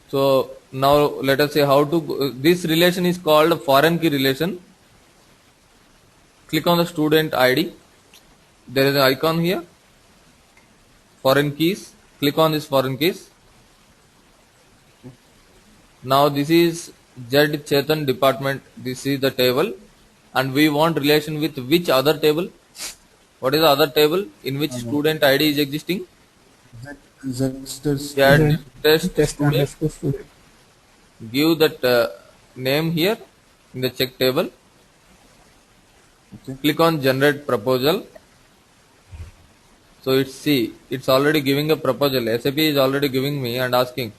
So now let us say how to, this relation is called foreign key relation. Click on the student ID. There is an icon here, foreign keys. Click on this foreign keys. Now this is Z Chetan department. This is the table, and we want relation with which other table? What is the other table in which student ID is existing? Z Test Test student. underscore student. Give that name here in the check table. Okay. Click on generate proposal. So it's already giving a proposal. SAP is already giving me and asking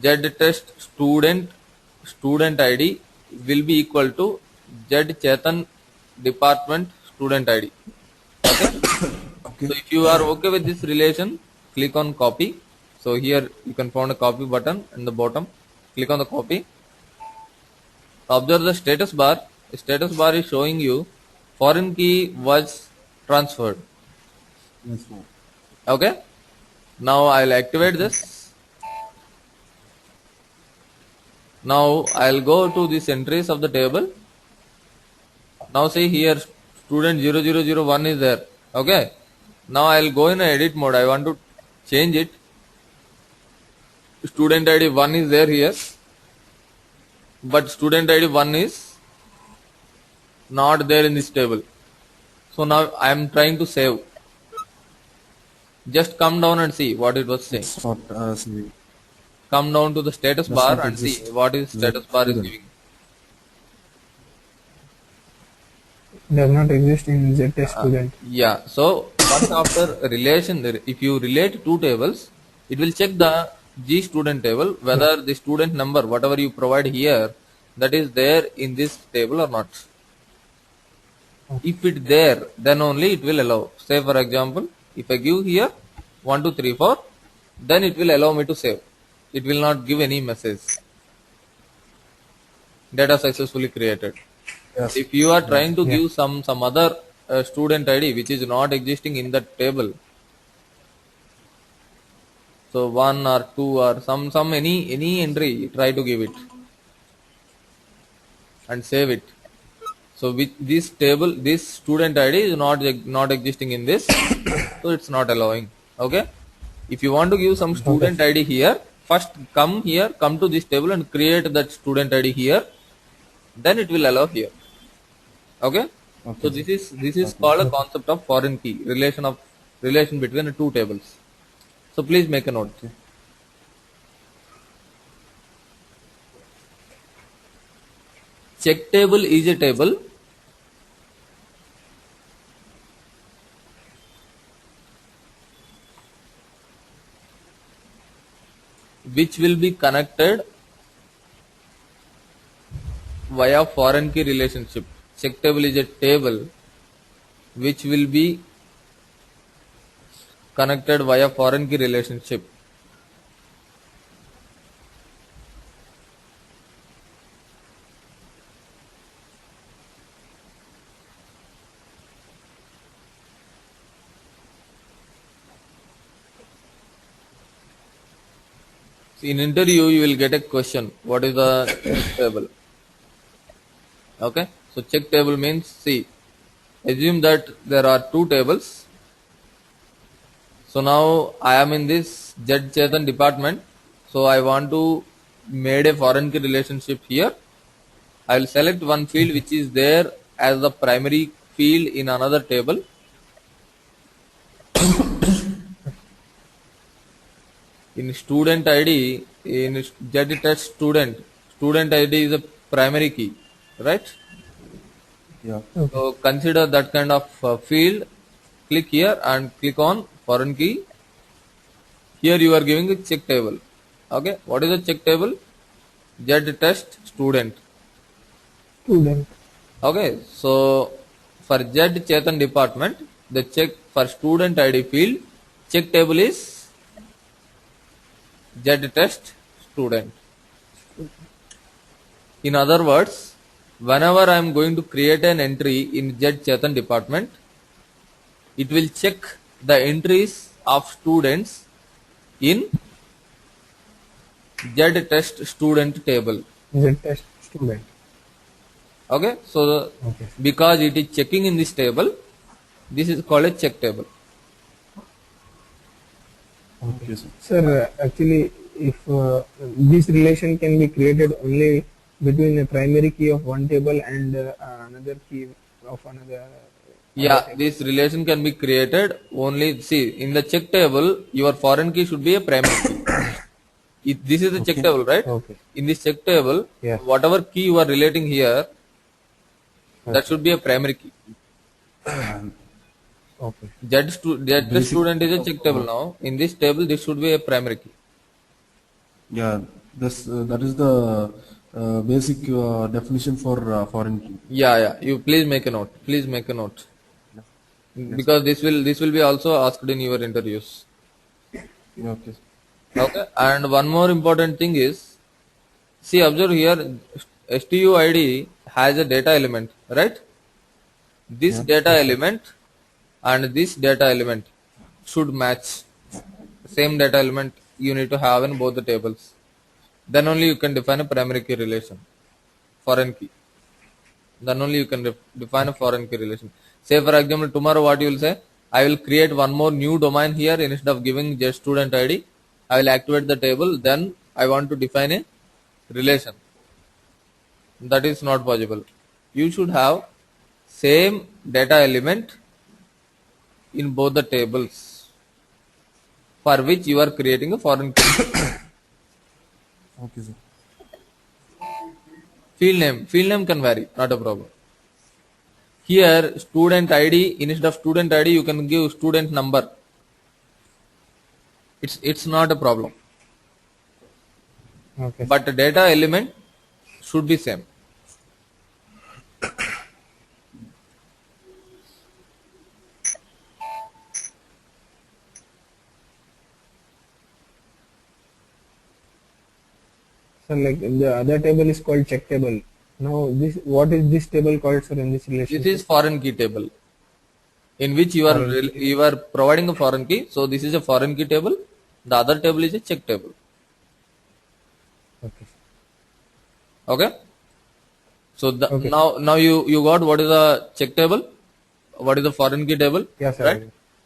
Z test student ID will be equal to Z Chetan department student ID. Okay. Okay. So if you are okay with this relation, click on copy. So here you can find a copy button in the bottom. Click on the copy. Observe the status bar. The status bar is showing you foreign key was transferred. Yes, sir. Okay. Now I'll activate this. Now I'll go to this entries of the table. Now see here student 0001 is there. Okay. Now I'll go in edit mode. I want to change it. Student ID 1 is there here. But student ID 1 is not there in this table. So now I am trying to save. Just come down and see what it was saying. It's not saving. Come down to the status Does bar not and see exist. what is status bar is Student. giving. Does not exist in Z test student. Yeah. So once after a relation, if you relate two tables, it will check the G student table whether the student number, whatever you provide here, that is there in this table or not. If it there, then only it will allow. Say for example, if I give here 1, 2, 3, 4, then it will allow me to save. It will not give any message. Data successfully created. Yes. If you are trying to Yeah. give some other student ID which is not existing in that table, so 1 or 2 or some any entry, try to give it and save it. So with this table, this student ID is not existing in this, so it's not allowing. Okay. If you want to give some student ID here, first come here, come to this table and create that student ID here, then it will allow here. Okay. Okay. So this is called a concept of foreign key, relation between the two tables. So please make a note. Check table is a table which will be connected via foreign key relationship. Check table is a table which will be connected via foreign key relationship. In interview, you will get a question. What is the check table? Okay. So check table means, see, assume that there are two tables. So now I am in this Z Chetan department. So I want to made a foreign key relationship here. I will select one field which is there as the primary field in another table. In student ID, in Z test student ID is a primary key, right? Yeah. So consider that kind of field. Click here and click on foreign key. Here you are giving a check table. Okay, what is the check table? Z test student. Student. Okay, so for Z Chetan department, the check for student ID field, check table is Z test student. In other words, whenever I am going to create an entry in Z Chetan department, it will check the entries of students in Z test student table. Z test student. Okay, so Okay. because it is checking in this table, this is called a check table. Okay, sir. Sir, actually, if this relation can be created only between a primary key of one table and another key of another. Yeah, this relation can be created only, see, in the check table, your foreign key should be a primary key. This is the check table, right? Okay. In this check table, Yes. whatever key you are relating here, that should be a primary key. Okay. Z student is a check table now. In this table, this should be a primary key. Yeah, this that is the basic definition for foreign key. Yeah. You please make a note. Please make a note. Because this will be also asked in your interviews. Yeah, okay. Okay. And one more important thing is, see, observe here, STUID has a data element, right? This data element and this data element should match. Same data element you need to have in both the tables. Then only you can define a primary key relation, foreign key. Then only you can define a foreign key relation. Say for example, tomorrow what you will say? I will create one more new domain here. Instead of giving just student ID, I will activate the table. Then I want to define a relation. That is not possible. You should have same data element in both the tables for which you are creating a foreign key. Okay, sir. Field name can vary, not a problem. Here, student ID, instead of student ID, you can give student number. It's not a problem. Okay. But the data element should be same. So like the other table is called check table. Now this, what is this table called, sir, in this relation? This is foreign key table, in which you are providing a foreign key. So this is a foreign key table. The other table is a check table. Okay. Okay. So now you got what is the check table, what is the foreign key table, Yes, sir. right?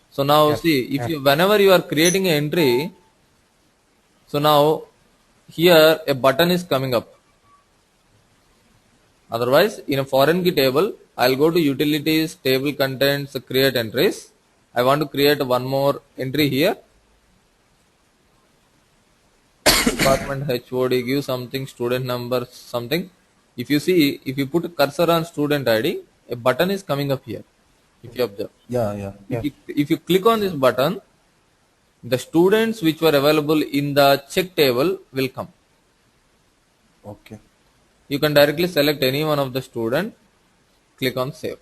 So now see, if you, whenever you are creating an entry, so now here a button is coming up. Otherwise, in a foreign key table, I'll go to utilities, table contents, create entries. I want to create one more entry here. Department HOD, give something, student number, something. If you see, if you put cursor on student ID, a button is coming up here. If you observe. Yeah. If you click on this button, the students which were available in the check table will come. Okay. You can directly select any one of the student, click on save.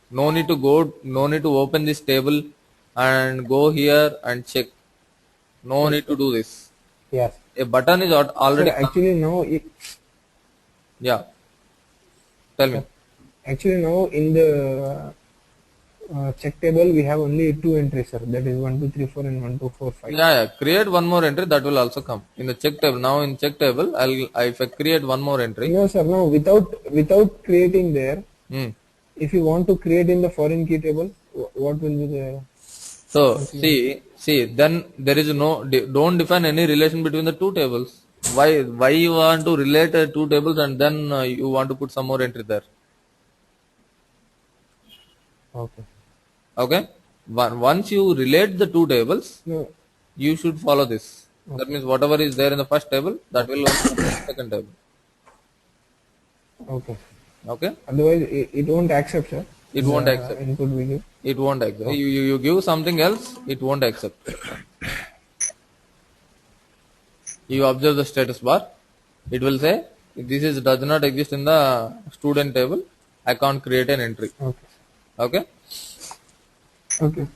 No need to open this table and go here and check. No need to do this. Yes. A button is already Sir, actually now yeah. Tell me. actually now in the check table we have only two entries, sir. That is 1, 2, 3, 4 and 1, 2, 4, 5. Yeah. Create one more entry, that will also come in the check table. Now in check table, if I create one more entry. No, sir. No, without creating there. If you want to create in the foreign key table, what will be the? So see, then there is don't define any relation between the two tables. Why you want to relate two tables and then you want to put some more entry there? Okay. Okay. Once you relate the two tables, No. you should follow this. That means whatever is there in the first table, that will also be in the second table. Okay. Okay. Otherwise, it won't accept, sir. It won't The accept. Input we give. It won't accept. You give something else, it won't accept. You observe the status bar. It will say this does not exist in the student table. I can't create an entry. Okay. Okay. Okay.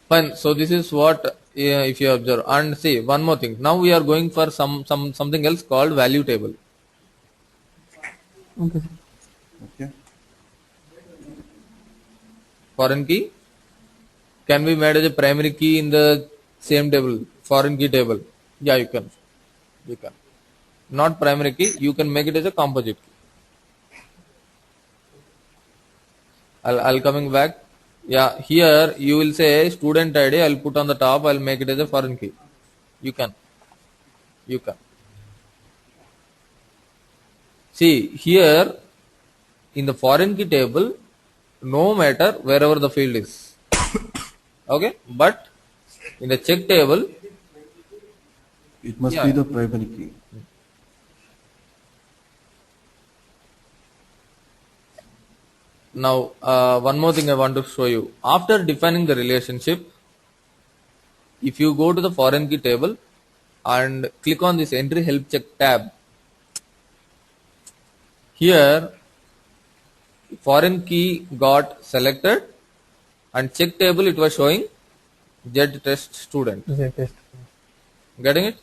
Fine. So this is what if you observe and see one more thing. Now we are going for something else called value table. Okay. Okay. Foreign key can be made as a primary key in the same table, foreign key table. Yeah, you can. not primary key, you can make it as a composite key. I'll coming back. Yeah, here you will say student ID. I'll put on the top. I'll make it as a foreign key. You can. You can. See here in the foreign key table, no matter wherever the field is. Okay, but in the check table, It must Yeah. be the primary key. now one more thing I want to show you. After defining the relationship, if you go to the foreign key table and click on this entry help check tab, here foreign key got selected and check table it was showing Z test student. Z-test. Getting it?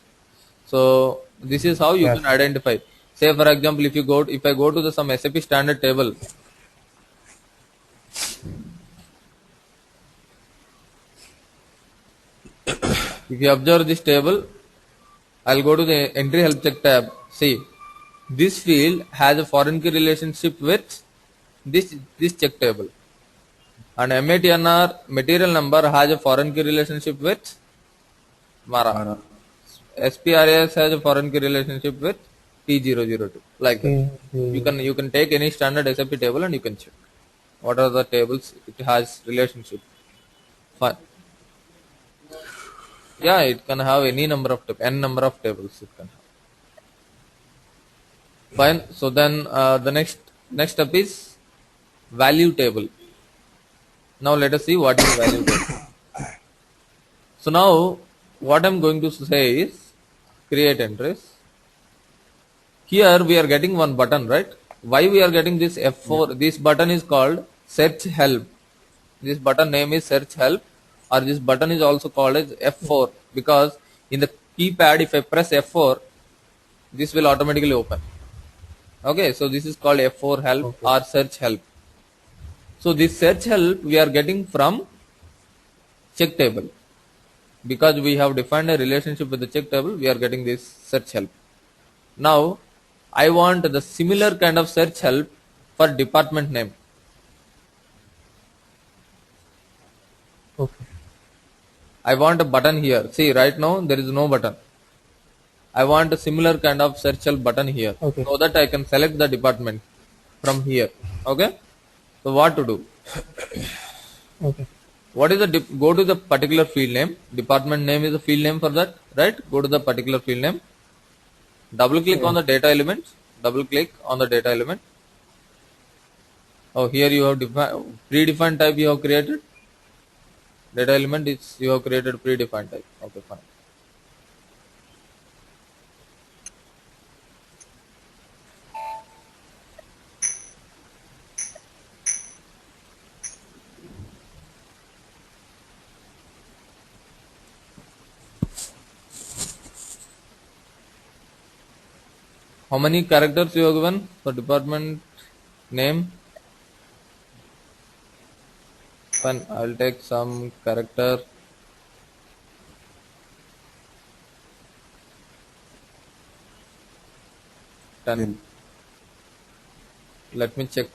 So this is how you Yes. can identify. Say for example, if I go to the some SAP standard table, if you observe this table, I'll go to the entry help check tab. See, this field has a foreign key relationship with this check table, and MATNR material number has a foreign key relationship with Mara. Mara. SPRAS has a foreign key relationship with T002. Like that. Mm-hmm. You can take any standard SAP table and you can check what are the tables it has relationship. Fine. Yeah, it can have any number of n number of tables it can have. Fine. So then the next step is value table. Now let us see what is value table. So now what I'm going to say is create entries. Here we are getting one button, right? Why we are getting this F4? This button is called search help. This button name is search help, or this button is also called as F4 because in the keypad if I press F4, this will automatically open. Okay, so this is called F4 help or search help. So this search help we are getting from check table. Because we have defined a relationship with the check table, we are getting this search help. Now, I want the similar kind of search help for department name. Okay. I want a button here. See, right now there is no button. I want a similar kind of search help button here, Okay. so that I can select the department from here. Okay. So what to do? Okay. What is the go to the particular field name? Department name is the field name for that, right? Go to the particular field name. Double click on the data element. Double click on the data element. Oh, here you have predefined type you have created. Data element is you have created predefined type. Okay, fine. How many characters you have given for department name? Fine, I'll take some character. Ten. Let me check.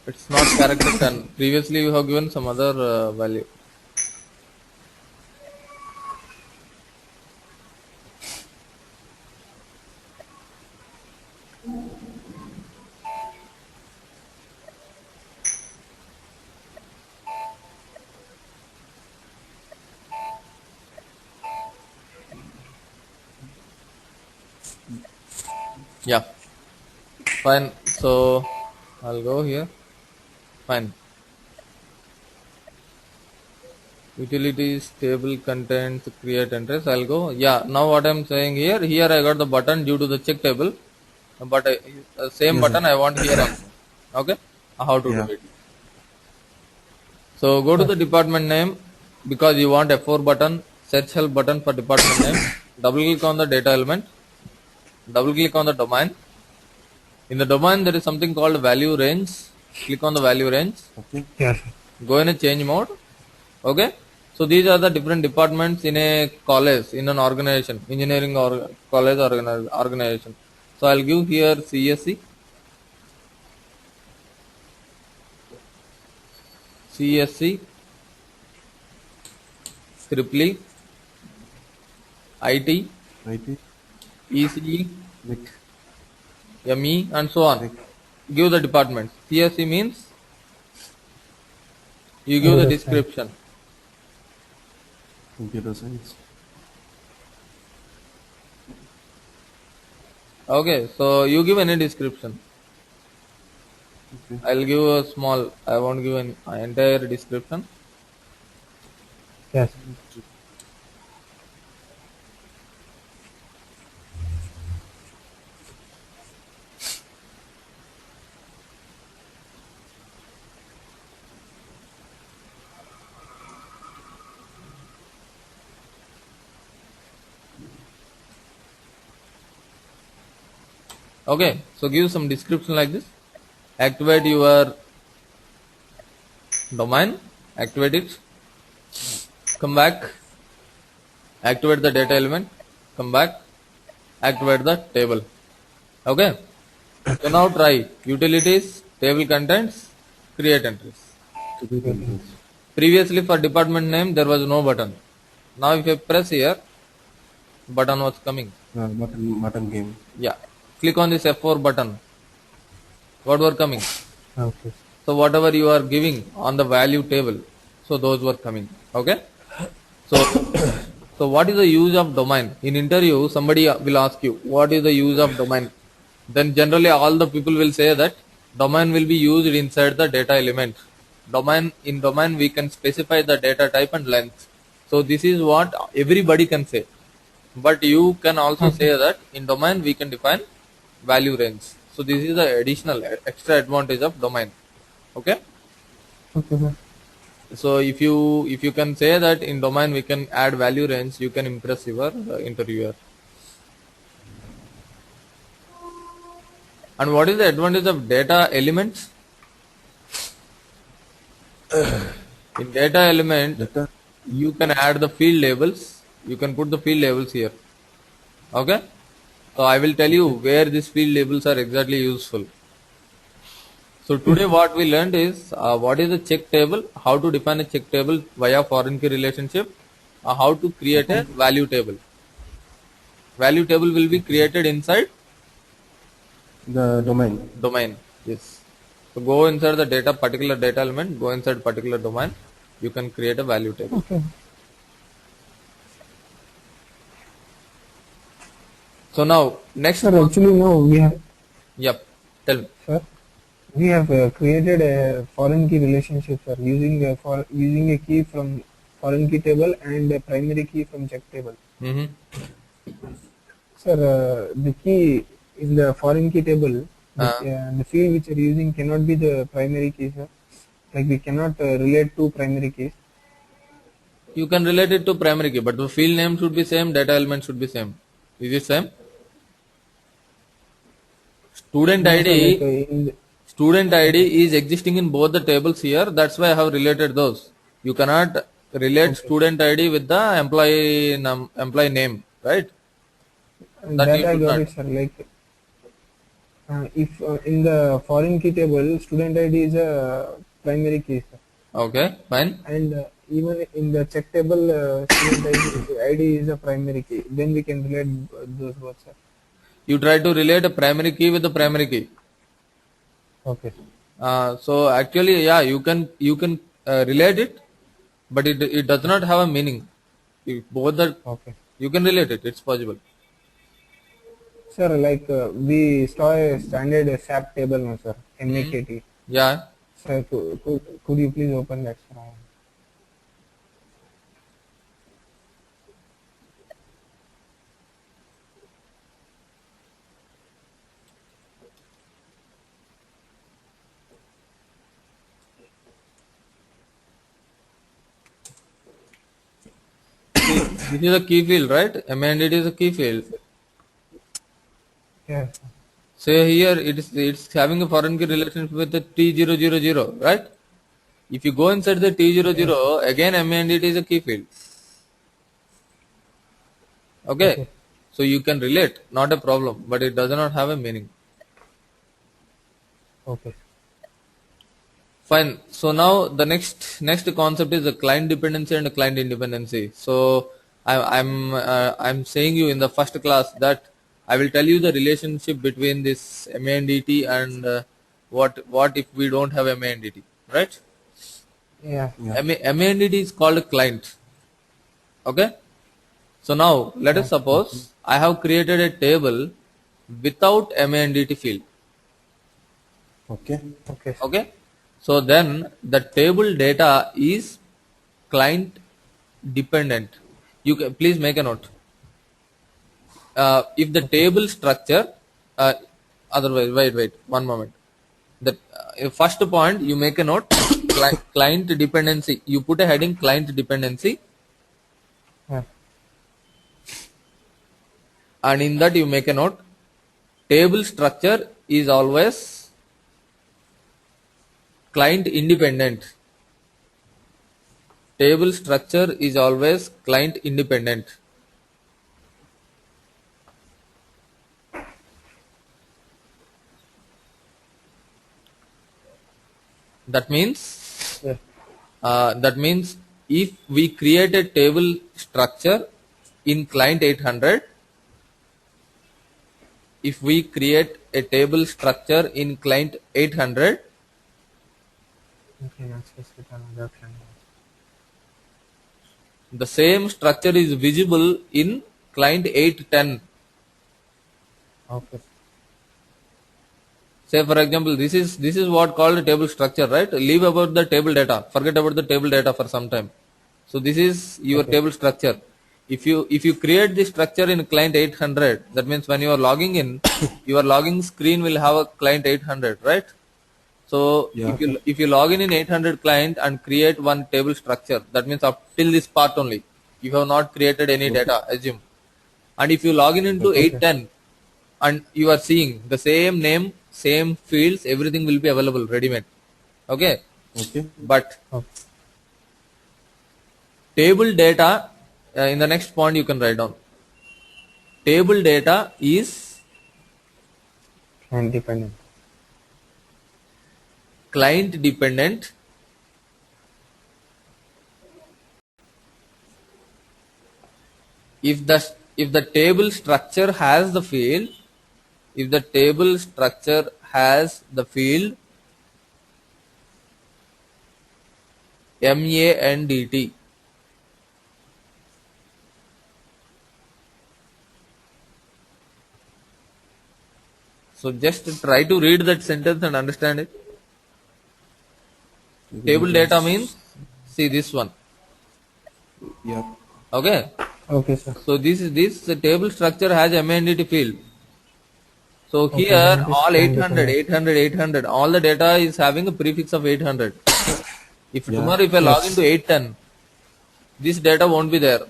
It's not character 10. Previously you have given some other value. Yeah, fine. So I'll go here. Fine. Utilities, table contents, create entries. I'll go. Yeah, now what I'm saying here I got the button due to the check table, but same Yes, button sir. I want here also. Okay, how to do Yeah. it? So go to the department name because you want F4 button, search help button for department name. Double click on the data element. Double click on the domain. In the domain there is something called value range. Click on the value range. Okay. Yes, sir. Go in a change mode. Okay. So these are the different departments in a college, in an organization, engineering or college organization. So I'll give here CSE, CSC, Triple IT, IT. ECE, Like, ME, and so on. like Give the departments. CSE means you give the Computer science. description. computer science. Okay, so you give any description. Okay. I'll give a small. I won't give an entire description. Yes. Okay, so give some description like this. Activate your domain. Activate it. Come back. Activate the data element. Come back. Activate the table. Okay. So now try utilities, table contents, create entries. To be done. Previously for department name there was no button. Now if I press here, button was coming. Mutton game. Yeah. Click on this F4 button. What were coming? Okay. So whatever you are giving on the value table, so those were coming. Okay. So so what is the use of domain? In interview, somebody will ask you what is the use of domain. Then generally all the people will say that domain will be used inside the data element. Domain we can specify the data type and length. So this is what everybody can say. But you can also say that in domain we can define value range. So this is the additional extra advantage of domain. Okay. Okay, sir. So if you can say that in domain we can add value range, you can impress your interviewer. And what is the advantage of data elements? In data element, Data. you can add the field labels. You can put the field labels here. Okay. So I will tell you where these field labels are exactly useful. So today what we learned is what is a check table, how to define a check table via foreign key relationship, how to create a value table. Value table will be created inside The domain. domain. Yes. So go inside the data, particular data element, go inside particular domain, you can create a value table. Okay. So now next Sir, one. actually now we have, Yep. Tell me. sir, we have created a foreign key relationship, sir, using a key from foreign key table and a primary key from check table. Mm-hmm. Sir, the key in the foreign key table, Uh, the field which are using cannot be the primary key, sir. Like we cannot relate two primary keys. you can relate it to primary key, but the field name should be same, data element should be same. Is it same? Student No, sir, ID like Student ID is existing in both the tables here. That's why I have related those. You cannot relate student ID with the employee name, right? That that you I should got not. it, sir. Like If in the foreign key table, student ID is a primary key, sir. Okay, fine. And even in the check table, student ID is a primary key. Then we can relate those both, sir. You try to relate a primary key with the primary key. Okay. So actually, yeah, you can relate it, but it does not have a meaning. If both are, Okay. you can relate it. It's possible. Sir, like we saw a standard SAP table now, sir. MAKT. Yeah. Sir, could you please open that, sir? This is a key field, right? MANDT is a key field. Yes. Say here it's having a foreign key relationship with the T000, right? If you go inside the T00, again MANDT is a key field. Okay. Okay. So you can relate, not a problem, but it does not have a meaning. Okay. Fine. So now the next concept is the client dependency and the client independency. So I'm saying you in the first class that I will tell you the relationship between this MANDT and what if we don't have MANDT, right? Yeah. Yeah. MANDT is called a client. Okay. So now let us suppose I have created a table without MANDT field. Okay. Okay. Okay. So then the table data is client dependent. You can please make a note. If the table structure, otherwise, wait, one moment. The first point you make a note, client dependency. You put a heading client dependency, Yeah. and in that you make a note. Table structure is always client independent. Table structure is always client independent. That means Yeah. if we create a table structure in client 800, if we create a table structure in client 800, You can access it on other client. the same structure is visible in client 810. Okay. Say for example, this is what called table structure, right? Leave about the table data. Forget about the table data for some time. So this is your Okay. table structure. If you create this structure in client 800, that means when you are logging in, your login screen will have a client 800, right? So Yeah. if you log in 800 client and create one table structure, that means up till this part only. You have not created any data, assume. And if you log in into Okay. 810 and you are seeing the same name, same fields, everything will be available ready-made. Okay. Okay. But Okay. table data, in the next point you can write down. Table data is Client dependent. client dependent if the table structure has the field, if the table structure has the field MANDT. So just try to read that sentence and understand it. Table data means, see this one. Yeah. Okay. Okay, sir. So this table structure has MANDT field. So Okay, here then it is all client 800, dependent. 800, 800, all the data is having a prefix of 800. If Yeah. tomorrow if I log into 810, this data won't be there.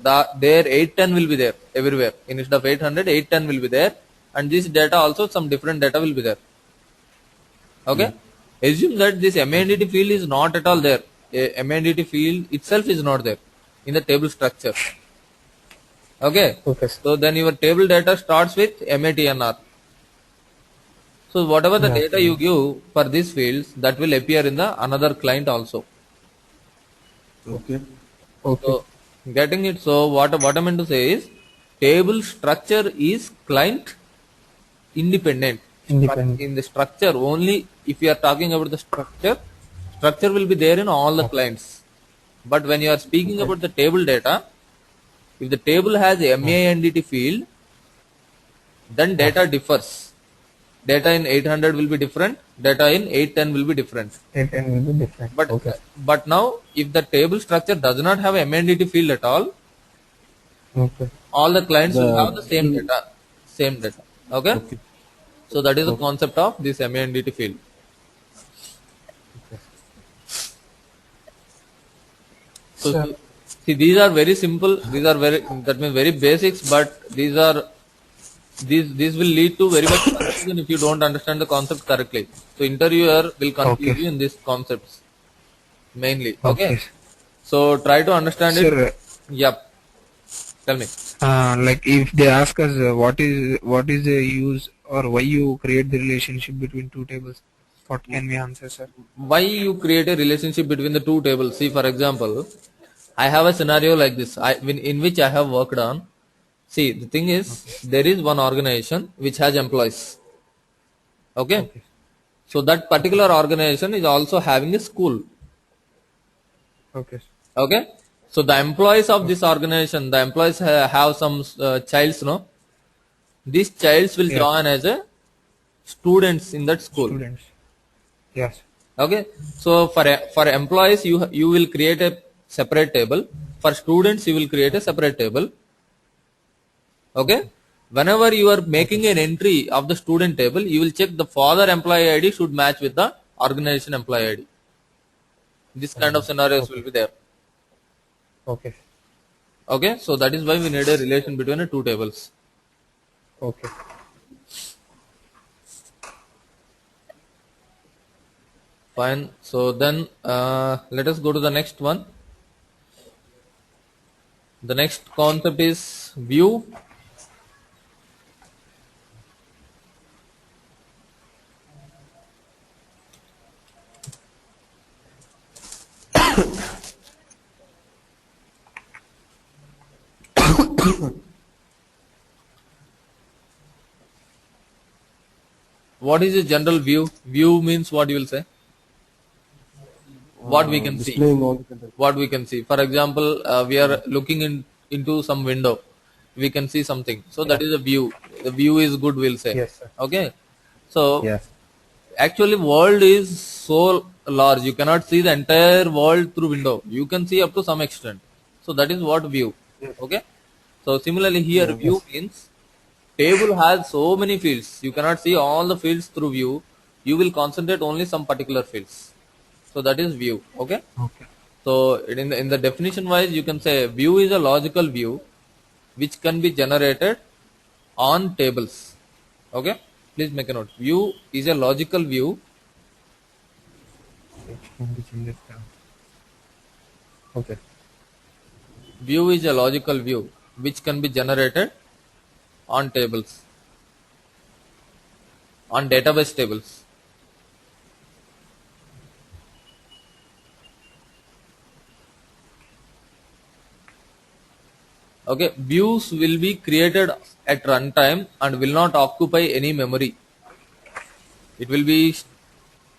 There 810 will be there everywhere. Instead of 800, 810 will be there, and this data also some different data will be there. Okay. Assume that this MANDT field is not at all there. A MANDT field itself is not there in the table structure. Okay. Okay, sir. So then your table data starts with MATNR. So whatever the Yeah. data you give for these fields, that will appear in the another client also. Okay. Okay. So getting it. So what I meant to say is, table structure is client independent. Independent. In the structure only, if you are talking about the structure, structure will be there in all the Okay. clients. But when you are speaking Okay. about the table data, if the table has a Yeah. MANDT field, then Yeah. data differs. Data in 800 will be different. Data in 810 will be different. It and will be different. But Okay. but now, if the table structure does not have a MANDT field at Okay. all the clients will have The the same data. Same data. Okay? okay. So that is the Okay. concept of this MANDT field. Okay. So Sir. see, these are very simple. These are very, that means very basics, but these will lead to very much confusion if you don't understand the concept correctly. So interviewer will confuse Okay. you in these concepts mainly. Okay. Okay. So try to understand it. Sir, Yep. Tell me. like if they ask us what is the use or why you create the relationship between two tables, what can we answer, sir? Why you create a relationship between the two tables? See, for example, I have a scenario like this. In which I have worked on. See, the thing is, Okay. there is one organization which has employees. Okay. Okay. So that Okay. particular organization is also having a school. Okay. Okay. So the employees of Okay. this organization, the employees have some childs, no? These childs will Yes. join as a students in that school. Students. Yes. Okay. So for employees, you will create a separate table. For students, you will create a separate table. Okay. Okay. Whenever you are Okay. making an entry of the student table, you will check the father employee ID should match with the organization employee ID. This kind of scenarios will Okay. be there. Okay. Okay. So that is why we need a relation between the two tables. Okay. Fine. So then let us go to the next one. The next concept is view. What is a general view? View means what you will say? What we can see. Displaying all the content. What we can see. For example, we are looking into some window. We can see something. So that Yeah. is a view. The view is good, we'll say. Yes, sir. Okay. So Yes. actually world is so large. You cannot see the entire world through window. You can see up to some extent. So that is what view. Yes. Okay. So similarly here Yeah. view means table has so many fields. You cannot see all the fields through view. You will concentrate only some particular fields. So that is view. Okay. Okay. So in the definition wise, you can say view is a logical view which can be generated on tables. Okay. Please make a note. View is a logical view. It can be changed. Okay. View is a logical view which can be generated on tables, on database tables. Okay, views will be created at runtime and will not occupy any memory. It will be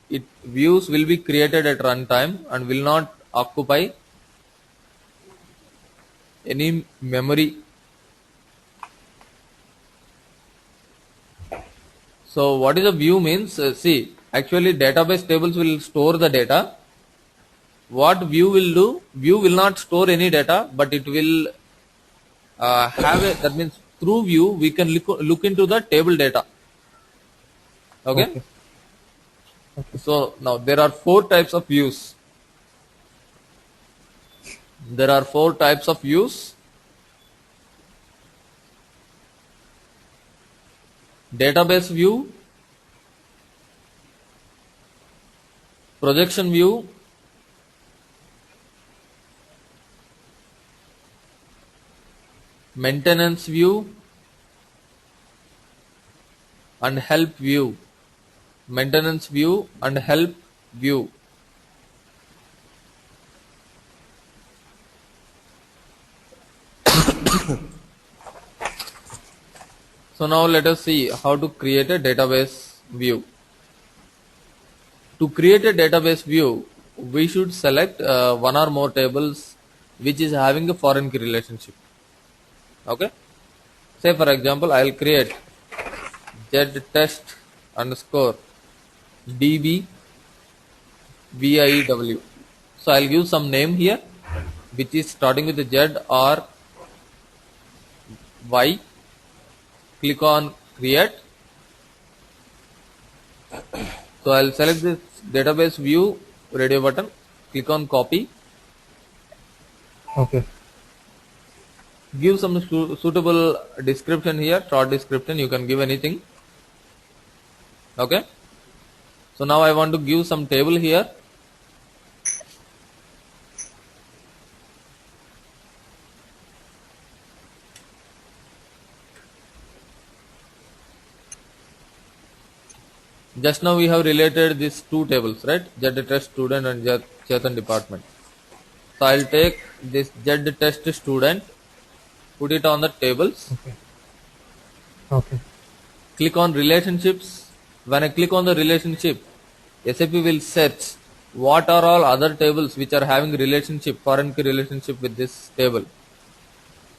it views will be created at runtime and will not occupy any memory. So what is a view means? See, actually database tables will store the data. What view will do? View will not store any data, but it will have a, that means through view we can look into the table data. Okay. Okay. Okay. So now there are four types of views. There are four types of views. Database view, projection view, maintenance view, and help view. maintenance view and help view. So now let us see how to create a database view. To create a database view, we should select one or more tables which is having a foreign key relationship. Okay. Say for example, I will create z_test underscore db view. So I'll give some name here which is starting with the z or y. Click on create. So I'll select this database view radio button. Click on copy. Okay. Give some suitable description here, short description. You can give anything. Okay. So now I want to give some table here. Just now we have related these two tables, right? Z_test student and Chetan department. So I'll take this Z_test student, put it on the tables. Okay. Okay. Click on relationships. When I click on the relationship, SAP will search what are all other tables which are having relationship, foreign key relationship with this table.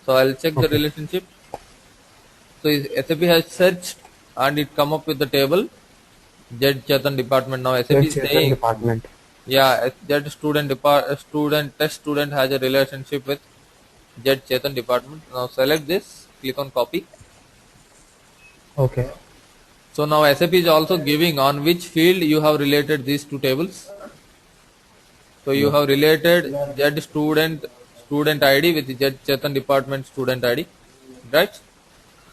So I'll check the relationship. So SAP has searched and it come up with the table Z Chetan department. Now SAP is Chetan saying, department. yeah, Z test student has a relationship with Z Chetan department. Now select this, click on copy. Okay. So now SAP is also giving on which field you have related these two tables. So you have related Z student ID with Z Chetan department student ID, right?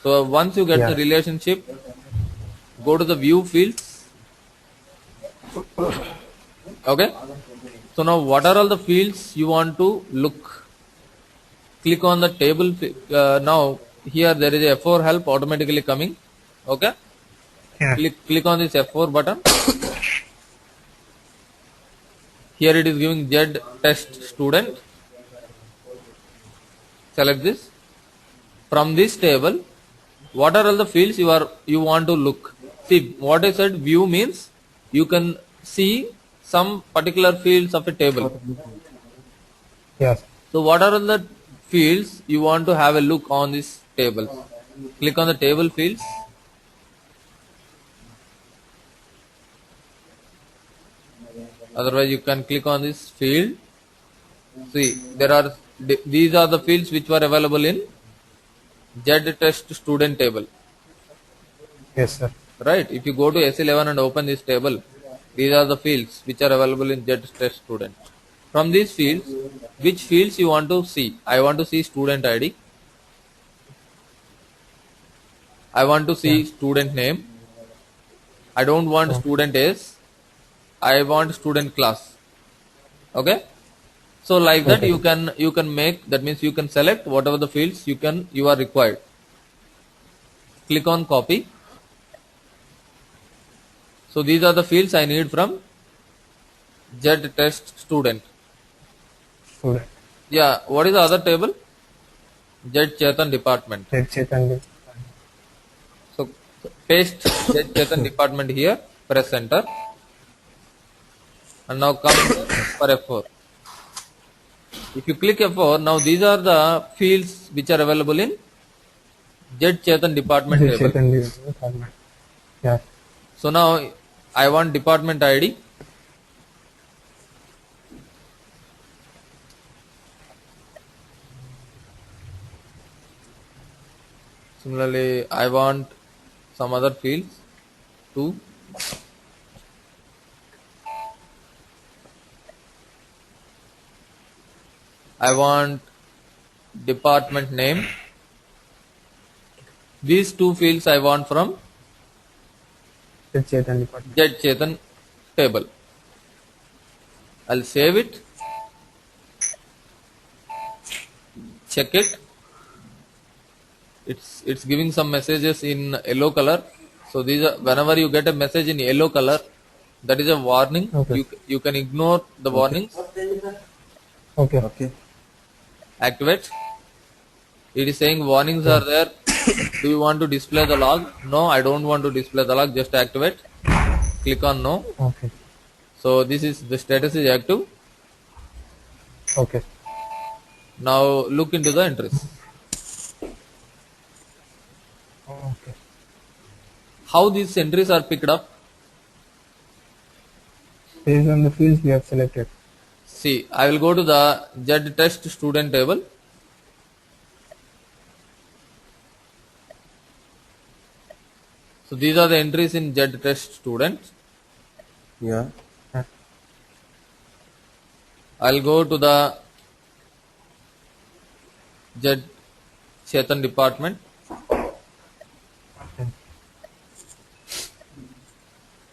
So once you get the relationship, go to the view fields. Okay. So now what are all the fields you want to look? Click on the table. Now here there is a F4 help automatically coming. Okay. Yeah. Click on this F4 button. Here it is giving Z test student. Select this. From this table, what are all the fields you want to look? See, what I said view means you can see some particular fields of a table. Yes. So what are all the fields you want to have a look on this table? Click on the table fields. Otherwise you can click on this field. See, these are the fields which were available in Z test student table. Yes, sir. Right. If you go to S11 and open this table, these are the fields which are available in Z test student. From these fields, which fields you want to see? I want to see student ID. I want to see student name. I don't want student age. I want student class. Okay. So like that you can make, that means you can select whatever the fields you are required. Click on copy. So these are the fields I need from Z test student. Student. Yeah, what is the other table? Z Chetan department. Z Chetan. So paste Z Chetan department here, press enter. And now come for F4. If you click F4, now these are the fields which are available in Z Chetan department Z table. Chetan department. Yeah. So now I want department ID. Similarly, I want some other fields too. I want department name. These two fields I want from Z Chetan department. Z Chetan table. I'll save it. Check it. It's giving some messages in yellow color. So these are, whenever you get a message in yellow color, that is a warning. Okay. You can ignore the warnings. Okay. Okay. Activate. It is saying warnings are there. Do you want to display the log? No, I don't want to display the log. Just activate. Click on no. Okay. So this is the status is active. Okay. Now look into the entries. Okay. How these entries are picked up? Based on the fields we have selected. See, I will go to the Z test student table. So these are the entries in Z test student. Yeah. I'll go to the Z Chetan department.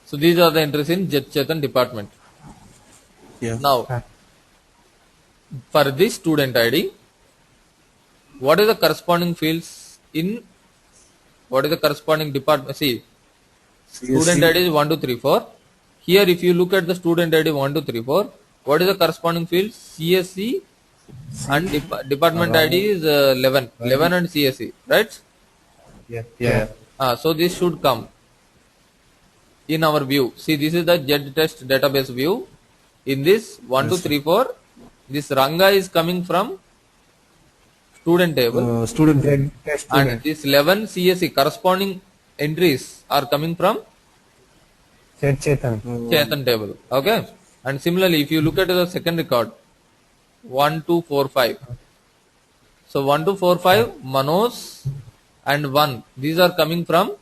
So these are the entries in Z Chetan department. Yeah. Now, for this student ID, what is the corresponding fields in what is the corresponding department? See, student ID is 1, 2, 3, 4. Here, if you look at the student ID 1, 2, 3, 4, what is the corresponding field? CSE and department ID is 11. 11 and CSE, right? Yeah. Yeah. So this should come in our view. See, this is the Z test database view. In this 1, 2, 3, 4, this Ranga is coming from student table, Student. Z test and student. this 11 CSE corresponding entries are coming from Z Chetan. Chetan table. Okay, and similarly, if you look at the second record, 1, 2, 4, 5. So 1, 2, 4, 5, Manoj and 1. These are coming from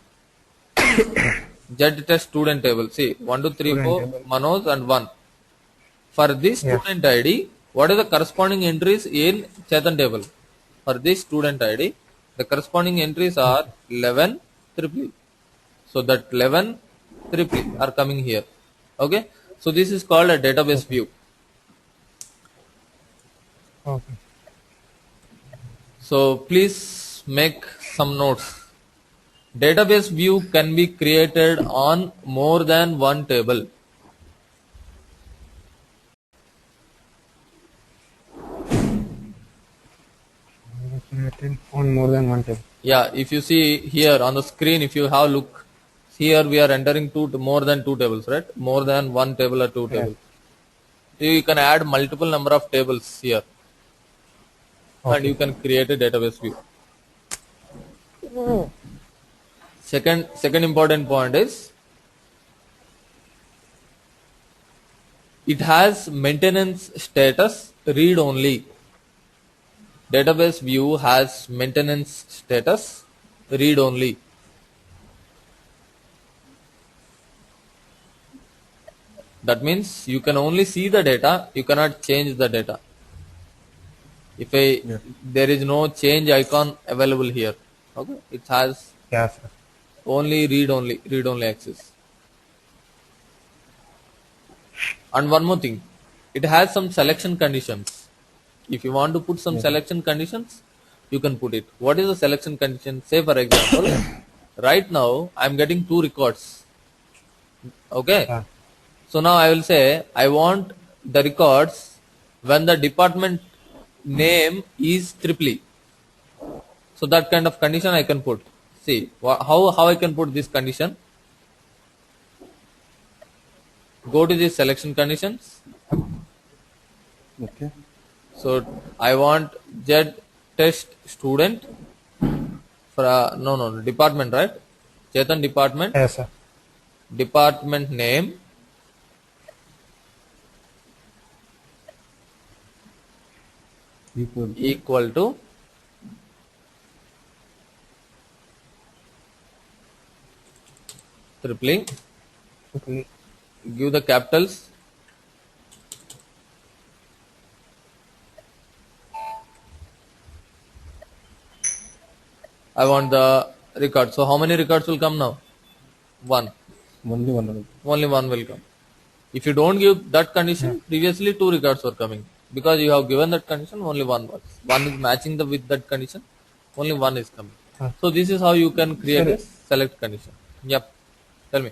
Z test student table. See, 1, 2, 3, 4, Manoj and 1. For this student ID, what is the corresponding entries in Chetan table? For this student ID, the corresponding entries are 11, triple E. So that 11, triple E are coming here. Okay. So this is called a database view. Okay. So please make some notes. Database view can be created on more than one table. On more than one table. Yeah, if you see here on the screen, if you have look, here we are entering more than two tables, right? More than one table or two tables. You can add multiple number of tables here, and you can create a database view. Second important point is it has maintenance status read only. Database view has maintenance status read only. That means you can only see the data, you cannot change the data. If there is no change icon available here, okay, it has Yeah, sir. only read only access. And one more thing, it has some selection conditions. If you want to put some selection conditions, you can put it. What is the selection condition? Say for example, right now I am getting two records. Okay. Yeah. So now I will say I want the records when the department name is triple E. So that kind of condition I can put. See how I can put this condition. Go to the selection conditions. Okay. So I want Z test student for no department, right? Chetan department. Yes, sir. Department name equal to triple E. Okay. Give the capitals. I want the record. So how many records will come now? One. Only one. Only one will come. If you don't give that condition, previously two records were coming. Because you have given that condition, only one was. One is matching with that condition, only one is coming. So this is how you can create a select condition. Yep. Tell me.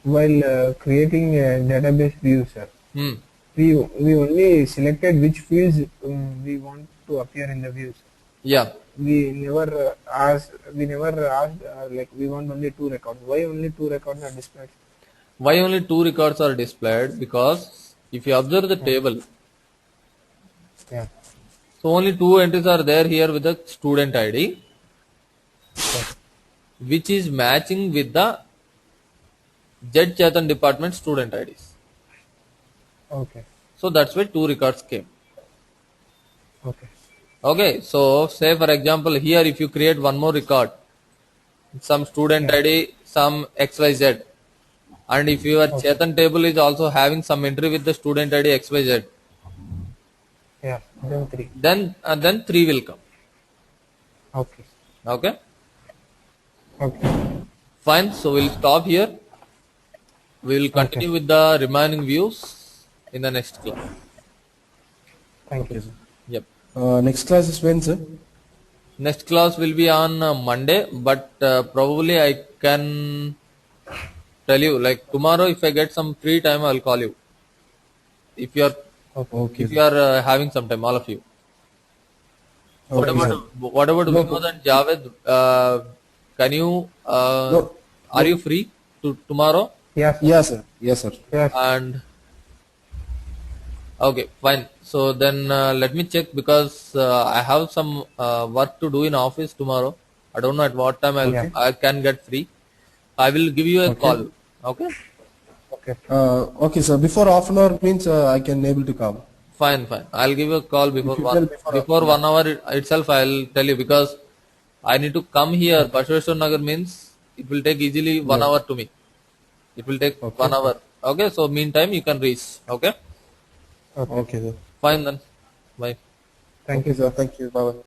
While creating a database view, sir, Hmm. we only selected which fields we want to appear in the views. Yeah. We never asked like we want only two records. Why only two records are displayed? Why only two records are displayed? Because if you observe the table, Yeah. so only two entries are there here with the student ID, which is matching with the Jet Chetan department student IDs. Okay. So that's why two records came. Okay. Okay, so say for example here if you create one more record, some student Yeah. ID, some XYZ, and if your Okay. Chetan table is also having some entry with the student ID XYZ, Yeah. Then three. then three will come. Okay. Okay, Okay. fine. So we'll stop here. We will continue with the remaining views in the next class. Thank you. Okay, sir. Yep. Next class is when, sir? Next class will be on Monday, but probably I can tell you like tomorrow if I get some free time I'll call you. If you are Okay, if sir. you are having some time, all of you. What Okay, about sir. Vinod and Javed? Can you No. are you free to tomorrow? Yes. Yeah, sir. Yes, sir. Yes. And okay, fine. So then let me check because I have some work to do in office tomorrow. I don't know at what time Okay. I can get free. I will give you a Okay. call. Okay. Okay. Okay, sir. Before half an hour means I can able to come. Fine, fine. I'll give you a call before If you tell before 1 hour itself. I'll tell you because I need to come here. Bashweshwar Nagar means it will take easily 1 hour to me. It will take Okay. 1 hour. Okay. So meantime you can reach. Okay. Okay. Okay, sir. Fine then. Bye. Thank you, Okay, sir. Thank you. Bye bye.